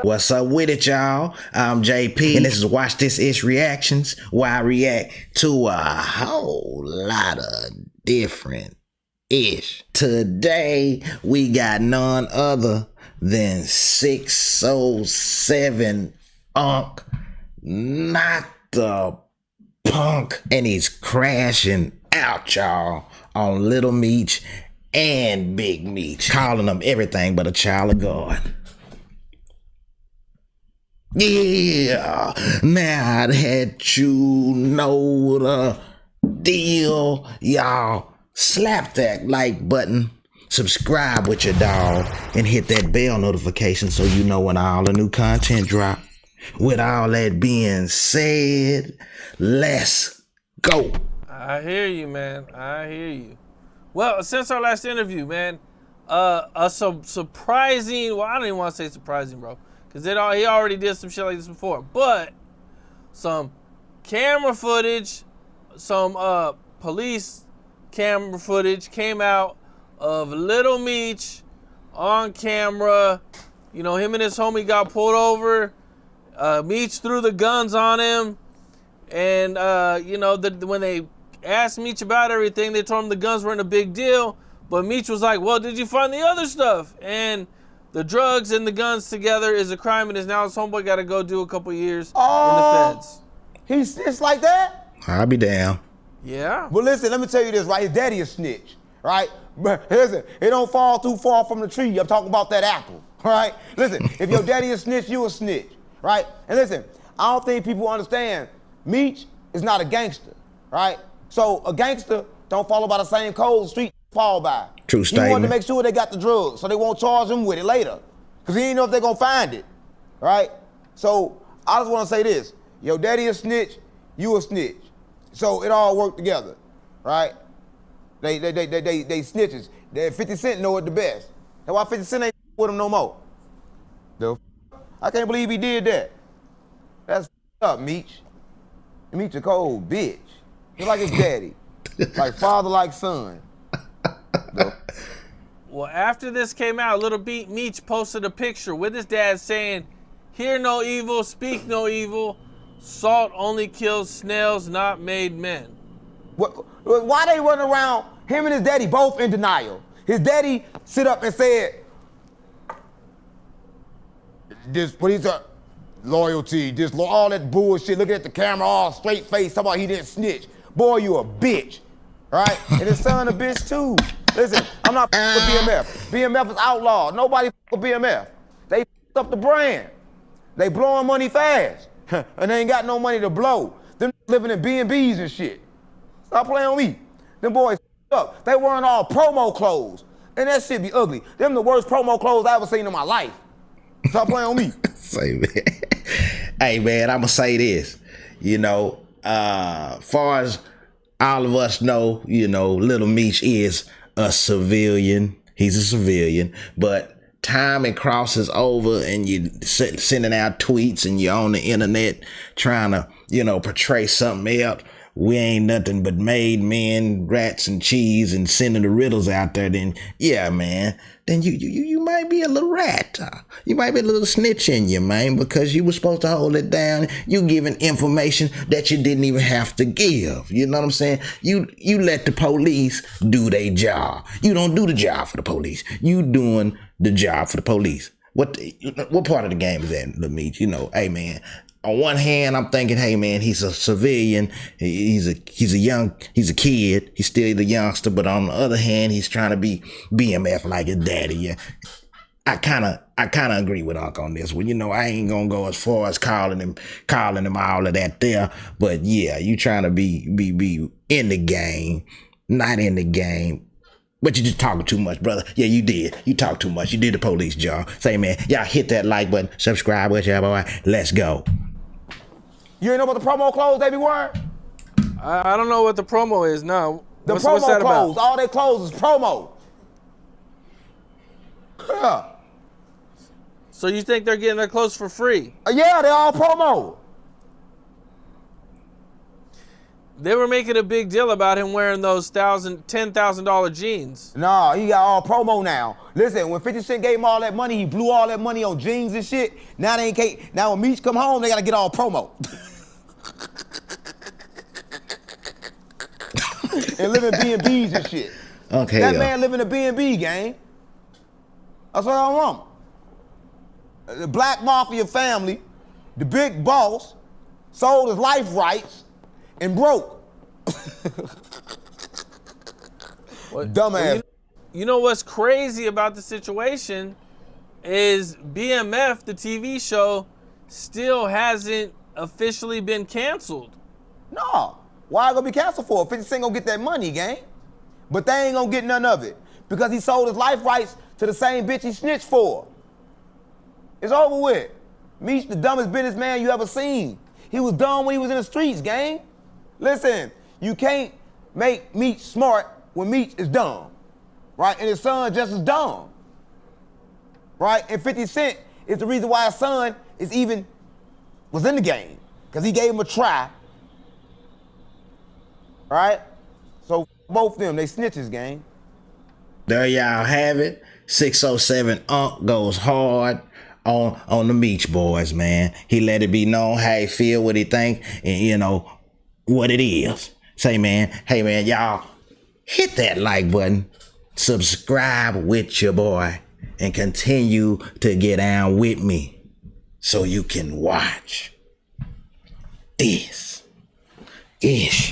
What's up with it, y'all? I'm JP, and this is Watch This Ish Reactions, where I react to a whole lot of different ish. Today, we got none other than 607 Unk, not the punk, and he's crashing out, y'all, on Lil Meech and Big Meech, calling them everything but a child of God. Yeah, now that you know the deal, y'all, slap that like button, subscribe with your dog, and hit that bell notification so you know when all the new content drop. With all that being said, let's go. I hear you, man. I hear you. Well, since our last interview, man, some surprising, well, I don't even want to say surprising, bro, because he already did some shit like this before, but some camera footage, some police camera footage came out of Lil Meech on camera. You know, him and his homie got pulled over. Meech threw the guns on him, and you know, when they asked Meech about everything, they told him the guns weren't a big deal, but Meech was like, well, did you find the other stuff? And the drugs and the guns together is a crime, and now his homeboy got to go do a couple years in the feds. He's snitched like that? I'll be down. Yeah. Well, listen, let me tell you this, right? His daddy is snitch, right? But listen, it don't fall too far from the tree. I'm talking about that apple, right? Listen, if your daddy is snitch, you a snitch, right? And listen, I don't think people understand, Meech is not a gangster, right? So a gangster don't follow by the same codes street fall by. True statement. He wanted to make sure they got the drugs so they won't charge him with it later. Because he ain't know if they're going to find it, right? So I just want to say this. Your daddy a snitch, you a snitch. So it all worked together, right? They snitches. 50 Cent know it the best. That's why 50 Cent ain't with him no more. I can't believe he did that. That's up, Meech. Meech a cold bitch. He's like his daddy. Like father, like son. Well, after this came out, Lil Meech posted a picture with his dad saying, "Hear no evil, speak no evil. Salt only kills snails, not made men." Why they run around, him and his daddy both in denial? His daddy sit up and said, loyalty, all that bullshit, looking at the camera all straight face, talking about he didn't snitch. Boy, you a bitch, right? And his son a bitch too. Listen, I'm not with BMF. BMF is outlawed. Nobody with BMF. They up the brand. They blowing money fast. And they ain't got no money to blow. Them living in B&Bs and shit. Stop playing on me. Them boys up. They wearing all promo clothes. And that shit be ugly. Them the worst promo clothes I ever seen in my life. Stop playing on me. Say, man. Hey, man, I'm going to say this. You know, far as all of us know, you know, Lil Meech is a civilian. He's a civilian. But time it crosses over and you sending out tweets and you're on the internet trying to, you know, portray something else. We ain't nothing but made men, rats and cheese, and sending the riddles out there, then yeah, man, then you might be a little rat. You might be a little snitch in you, man, because you were supposed to hold it down. You giving information that you didn't even have to give. You know what I'm saying? You let the police do their job. You don't do the job for the police. You doing the job for the police. What part of the game is that, Lil Meech? You know, hey, man. On one hand, I'm thinking, hey, man, he's a civilian. He's a kid. He's still the youngster. But on the other hand, he's trying to be BMF like his daddy. Yeah, I kind of agree with Unc on this one. You know, I ain't gonna go as far as calling him all of that there. But yeah, you trying to be in the game, not in the game. But you just talking too much, brother. Yeah, you did. You talk too much. You did the police job. Say, man, y'all hit that like button, subscribe with y'all, boy. Let's go. You ain't know about the promo clothes they be wearing? I don't know what the promo is, no. What's that clothes, about? All their clothes is promo. Yeah. So you think they're getting their clothes for free? Yeah, they're all promo. They were making a big deal about him wearing those $10,000 jeans. Nah, he got all promo now. Listen, when 50 Cent gave him all that money, he blew all that money on jeans and shit. Now they can't. Now when Meech come home, they gotta get all promo. And live in B&Bs and shit. Okay. That man live in a B&B, gang. That's what I want. The Black Mafia family, the big boss, sold his life rights and broke. Dumbass. You know what's crazy about the situation is BMF, the TV show, still hasn't officially been canceled. No. Why gonna be canceled for? 50 Cent gonna get that money, gang. But they ain't gonna get none of it because he sold his life rights to the same bitch he snitched for. It's over with. Meech, the dumbest businessman you ever seen. He was dumb when he was in the streets, gang. Listen, you can't make Meech smart when Meech is dumb, right? And his son just as dumb, right? And 50 Cent is the reason why his son was in the game, because he gave him a try, right? So both of them, they snitches, gang. There y'all have it. 607 Unk goes hard on the Meech boys, man. He let it be known how he feel, what he think, and you know what it is. Say, man, hey man, y'all hit that like button, subscribe with your boy, and continue to get down with me so you can watch this ish.